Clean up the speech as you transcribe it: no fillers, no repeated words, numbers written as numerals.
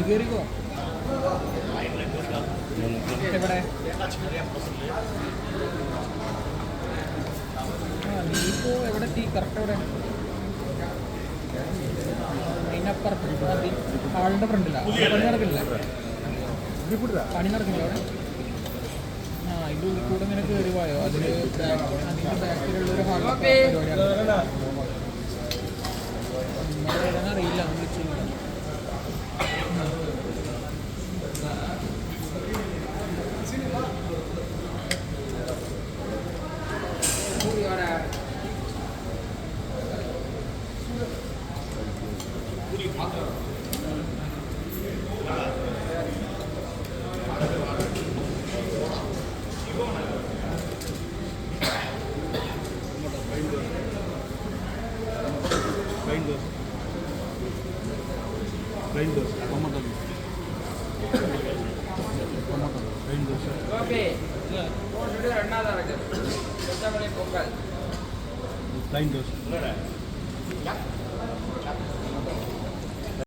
കയറിക്കോ എവിടെ നീ ഇപ്പോൾ എവിടെ എത്തി കറക്റ്റ് എവിടെ അതിനപ്പുറത്ത് ഹാളിൻ്റെ ഫ്രണ്ടിലാണ് പണി നടക്കില്ല പണി നടക്കില്ല അവിടെ ഇതിൻ്റെ ഉള്ളിൽ കൂടെ ഇങ്ങനെ കയറി പോയോ അതിൽ അതിൻ്റെ ബാക്കിലുള്ളൊരു ഹാളിലെ പരിപാടിയാണ് അറിയില്ല വിളിച്ചു Plain dose.